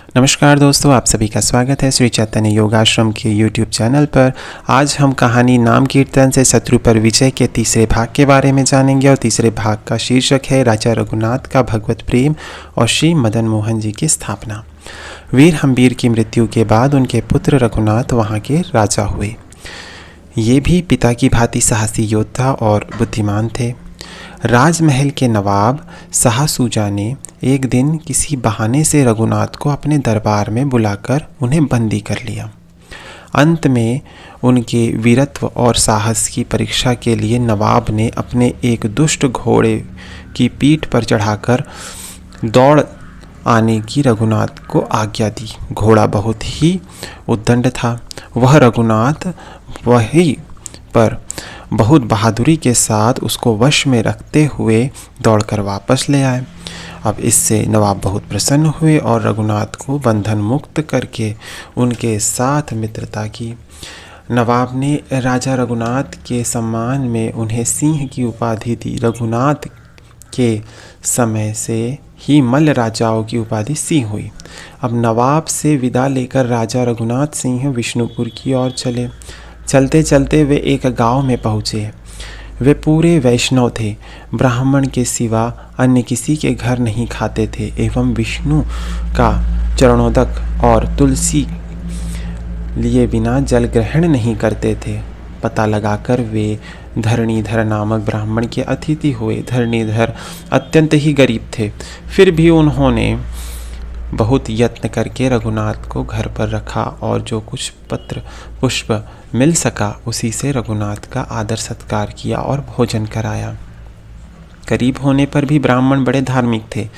नमस्कार दोस्तों, आप सभी का स्वागत है श्री चैतन्य योगाश्रम के YouTube चैनल पर। आज हम कहानी नाम कीर्तन से शत्रु पर विजय के तीसरे भाग के बारे में जानेंगे और तीसरे भाग का शीर्षक है राजा रघुनाथ का भगवत प्रेम और श्री मदन मोहन जी की स्थापना। वीर हम्बीर की मृत्यु के बाद उनके पुत्र रघुनाथ वहाँ के राजा हुए। ये भी पिता की भांति साहसी योद्धा और बुद्धिमान थे। राजमहल के नवाब शाह सूजा ने एक दिन किसी बहाने से रघुनाथ को अपने दरबार में बुलाकर उन्हें बंदी कर लिया। अंत में उनके वीरत्व और साहस की परीक्षा के लिए नवाब ने अपने एक दुष्ट घोड़े की पीठ पर चढ़ाकर दौड़ आने की रघुनाथ को आज्ञा दी। घोड़ा बहुत ही उद्दंड था। वह रघुनाथ वहीं पर बहुत बहादुरी के साथ उसको वश में रखते हुए दौड़कर वापस ले आए। अब इससे नवाब बहुत प्रसन्न हुए और रघुनाथ को बंधन मुक्त करके उनके साथ मित्रता की। नवाब ने राजा रघुनाथ के सम्मान में उन्हें सिंह की उपाधि दी। रघुनाथ के समय से ही मल्ल राजाओं की उपाधि सिंह हुई। अब नवाब से विदा लेकर राजा रघुनाथ सिंह विष्णुपुर की ओर चले। चलते चलते वे एक गांव में पहुँचे। वे पूरे वैष्णव थे, ब्राह्मण के सिवा अन्य किसी के घर नहीं खाते थे एवं विष्णु का चरणोदक और तुलसी लिए बिना जल ग्रहण नहीं करते थे। पता लगाकर वे धरणीधर नामक ब्राह्मण के अतिथि हुए। धरणीधर अत्यंत ही गरीब थे, फिर भी उन्होंने बहुत यत्न करके रघुनाथ को घर पर रखा और जो कुछ पत्र पुष्प मिल सका उसी से रघुनाथ का आदर सत्कार किया और भोजन कराया। गरीब होने पर भी ब्राह्मण बड़े धार्मिक थे,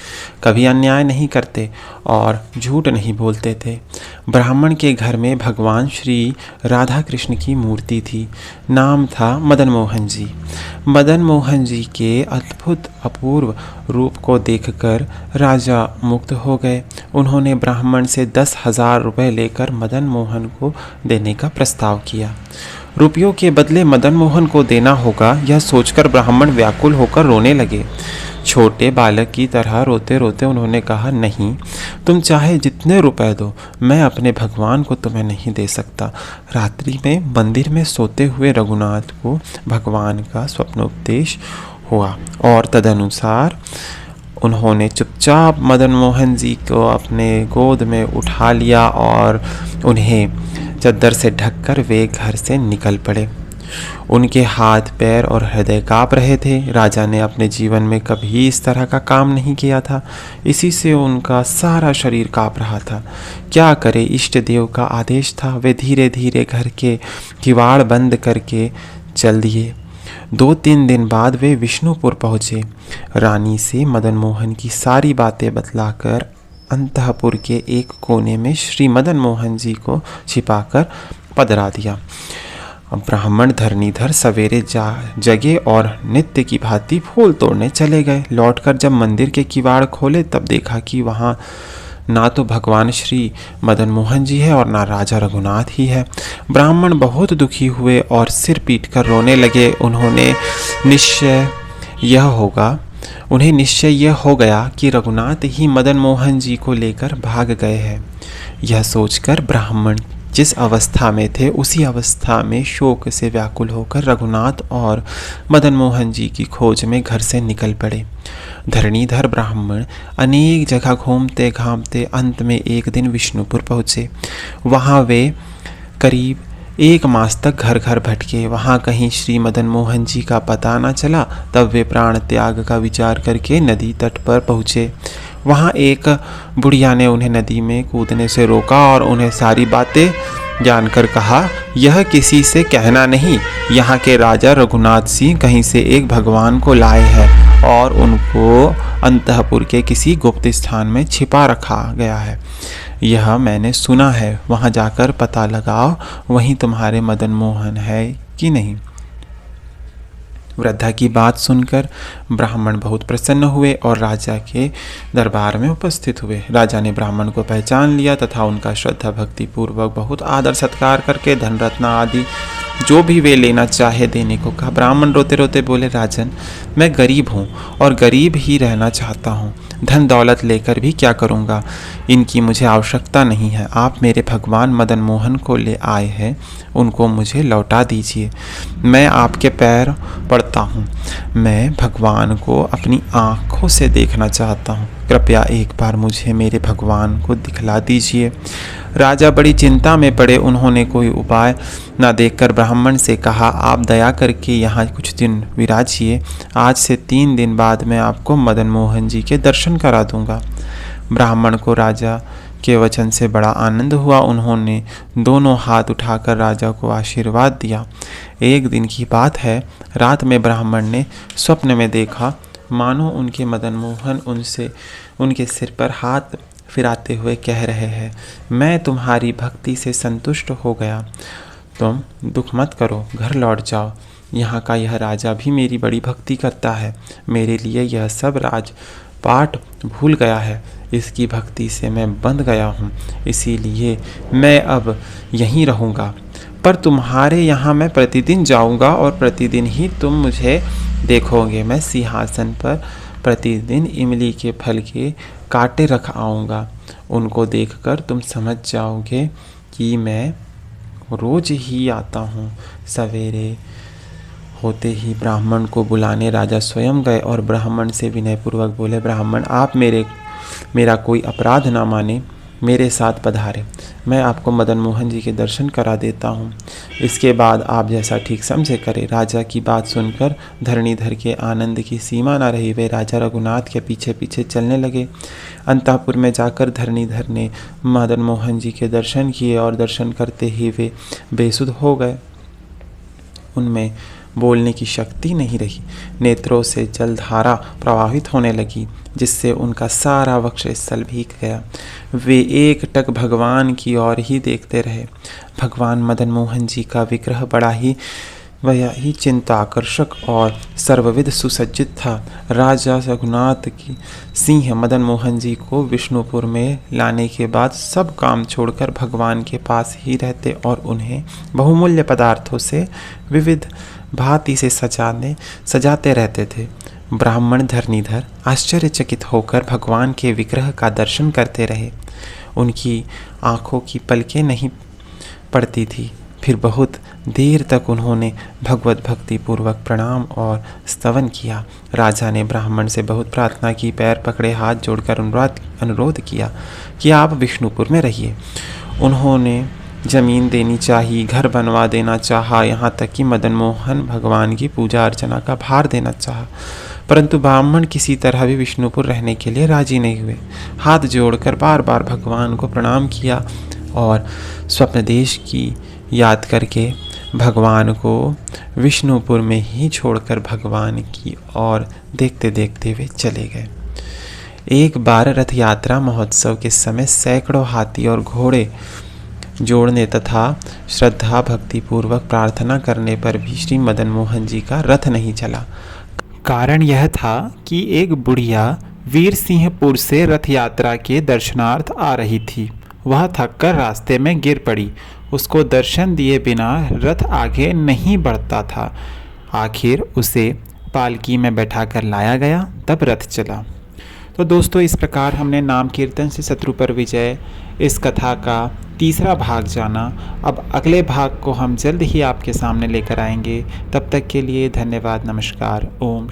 कभी अन्याय नहीं करते और झूठ नहीं बोलते थे। ब्राह्मण के घर में भगवान श्री राधा कृष्ण की मूर्ति थी। नाम था मदन मोहन जी। मदन मोहन जी के अद्भुत अपूर्व रूप को देखकर राजा मुग्ध हो गए। उन्होंने ब्राह्मण से 10,000 रुपये लेकर मदन मोहन को देने का प्रस्ताव किया। रुपयों के बदले मदन मोहन को देना होगा, यह सोचकर ब्राह्मण व्याकुल होकर रोने लगे। छोटे बालक की तरह रोते रोते उन्होंने कहा, नहीं, तुम चाहे जितने रुपए दो, मैं अपने भगवान को तुम्हें नहीं दे सकता। रात्रि में मंदिर में सोते हुए रघुनाथ को भगवान का स्वप्नोपदेश हुआ और तदनुसार उन्होंने चुपचाप मदन मोहन जी को अपने गोद में उठा लिया और उन्हें चद्दर से ढककर वे घर से निकल पड़े। उनके हाथ पैर और हृदय काँप रहे थे। राजा ने अपने जीवन में कभी इस तरह का काम नहीं किया था। इसी से उनका सारा शरीर काँप रहा था। क्या करे, इष्ट देव का आदेश था। वे धीरे धीरे घर के किवाड़ बंद करके चल दिए। 2-3 दिन बाद वे विष्णुपुर पहुँचे। रानी से मदन मोहन की सारी बातें बतलाकर अंतःपुर के एक कोने में श्री मदन मोहन जी को छिपाकर पधरा दिया। ब्राह्मण धरणीधर सवेरे जगे और नित्य की भांति फूल तोड़ने चले गए। लौटकर जब मंदिर के किवाड़ खोले तब देखा कि वहाँ ना तो भगवान श्री मदन मोहन जी है और ना राजा रघुनाथ ही है। ब्राह्मण बहुत दुखी हुए और सिर पीटकर रोने लगे। उन्हें निश्चय यह हो गया कि रघुनाथ ही मदन मोहन जी को लेकर भाग गए हैं। यह सोचकर ब्राह्मण जिस अवस्था में थे उसी अवस्था में शोक से व्याकुल होकर रघुनाथ और मदन मोहन जी की खोज में घर से निकल पड़े। धरणीधर ब्राह्मण अनेक जगह घूमते घामते अंत में एक दिन विष्णुपुर पहुँचे। वहाँ वे करीब 1 मास तक घर घर भटके। वहाँ कहीं श्री मदन मोहन जी का पता न चला। तब वे प्राण त्याग का विचार करके नदी तट पर पहुँचे। वहाँ एक बुढ़िया ने उन्हें नदी में कूदने से रोका और उन्हें सारी बातें जानकर कहा, यह किसी से कहना नहीं। यहाँ के राजा रघुनाथ सिंह कहीं से एक भगवान को लाए हैं और उनको अंतःपुर के किसी गुप्त स्थान में छिपा रखा गया है। यह मैंने सुना है। वहाँ जाकर पता लगाओ वहीं तुम्हारे मदन मोहन है कि नहीं। वृद्धा की बात सुनकर ब्राह्मण बहुत प्रसन्न हुए और राजा के दरबार में उपस्थित हुए। राजा ने ब्राह्मण को पहचान लिया तथा उनका श्रद्धा भक्ति पूर्वक बहुत आदर सत्कार करके धन रत्न आदि जो भी वे लेना चाहे देने को कहा। ब्राह्मण रोते रोते बोले, राजन, मैं गरीब हूँ और गरीब ही रहना चाहता हूँ। धन दौलत लेकर भी क्या करूँगा? इनकी मुझे आवश्यकता नहीं है। आप मेरे भगवान मदन मोहन को ले आए हैं, उनको मुझे लौटा दीजिए। मैं आपके पैर पड़ता हूँ। मैं भगवान को अपनी आँखों से देखना चाहता हूँ। कृपया एक बार मुझे मेरे भगवान को दिखला दीजिए। राजा बड़ी चिंता में पड़े। उन्होंने कोई उपाय न देखकर ब्राह्मण से कहा, आप दया करके यहाँ कुछ दिन विराजिए। आज से 3 दिन बाद मैं आपको मदन मोहन जी के दर्शन करा दूंगा। ब्राह्मण को राजा के वचन से बड़ा आनंद हुआ। उन्होंने दोनों हाथ उठाकर राजा को आशीर्वाद दिया। एक दिन की बात है, रात में ब्राह्मण ने स्वप्न में देखा मानो उनके मदन मोहन उनके सिर पर हाथ फिराते हुए कह रहे हैं, मैं तुम्हारी भक्ति से संतुष्ट हो गया, तुम दुख मत करो, घर लौट जाओ। यहाँ का यह राजा भी मेरी बड़ी भक्ति करता है। मेरे लिए यह सब राजपाट भूल गया है। इसकी भक्ति से मैं बंध गया हूँ, इसीलिए मैं अब यहीं रहूँगा। पर तुम्हारे यहाँ मैं प्रतिदिन जाऊँगा और प्रतिदिन ही तुम मुझे देखोगे। मैं सिंहासन पर प्रतिदिन इमली के फल के कांटे रख आऊँगा। उनको देखकर तुम समझ जाओगे कि मैं रोज ही आता हूँ। सवेरे होते ही ब्राह्मण को बुलाने राजा स्वयं गए और ब्राह्मण से विनयपूर्वक बोले, ब्राह्मण, आप मेरा कोई अपराध ना माने, मेरे साथ पधारे। मैं आपको मदन मोहन जी के दर्शन करा देता हूँ। इसके बाद आप जैसा ठीक समझे करें। राजा की बात सुनकर धरणीधर के आनंद की सीमा न रही। वे राजा रघुनाथ के पीछे पीछे चलने लगे। अंतःपुर में जाकर धरणीधर ने मदन मोहन जी के दर्शन किए और दर्शन करते ही वे बेसुध हो गए। उनमें बोलने की शक्ति नहीं रही। नेत्रों से जलधारा प्रवाहित होने लगी, जिससे उनका सारा वक्षस्थल भीग गया। वे एकटक भगवान की ओर ही देखते रहे। भगवान मदन मोहन जी का विग्रह बड़ा ही चिंताकर्षक और सर्वविध सुसज्जित था। राजा रघुनाथ की सिंह मदन मोहन जी को विष्णुपुर में लाने के बाद सब काम छोड़कर भगवान के पास ही रहते और उन्हें बहुमूल्य पदार्थों से विविध भांति से सजाते रहते थे। ब्राह्मण धरणीधर आश्चर्यचकित होकर भगवान के विग्रह का दर्शन करते रहे। उनकी आँखों की पलकें नहीं पड़ती थी। फिर बहुत देर तक उन्होंने भगवत भक्ति पूर्वक प्रणाम और स्तवन किया। राजा ने ब्राह्मण से बहुत प्रार्थना की, पैर पकड़े, हाथ जोड़कर अनुरोध किया कि आप विष्णुपुर में रहिए। उन्होंने जमीन देनी चाहिए, घर बनवा देना चाहा, यहाँ तक कि मदन मोहन भगवान की पूजा अर्चना का भार देना चाहा। परंतु ब्राह्मण किसी तरह भी विष्णुपुर रहने के लिए राजी नहीं हुए। हाथ जोड़कर बार बार भगवान को प्रणाम किया और स्वप्न देश की याद करके भगवान को विष्णुपुर में ही छोड़कर भगवान की ओर देखते देखते वे चले गए। एक बार रथ यात्रा महोत्सव के समय सैकड़ों हाथी और घोड़े जोड़ने तथा श्रद्धा भक्ति पूर्वक प्रार्थना करने पर भी श्री मदन मोहन जी का रथ नहीं चला। कारण यह था कि एक बुढ़िया वीर सिंहपुर से रथ यात्रा के दर्शनार्थ आ रही थी। वह थककर रास्ते में गिर पड़ी। उसको दर्शन दिए बिना रथ आगे नहीं बढ़ता था। आखिर उसे पालकी में बैठाकर लाया गया, तब रथ चला। तो दोस्तों, इस प्रकार हमने नाम कीर्तन से शत्रु पर विजय इस कथा का तीसरा भाग जाना। अब अगले भाग को हम जल्द ही आपके सामने लेकर आएंगे। तब तक के लिए धन्यवाद, नमस्कार, ओम।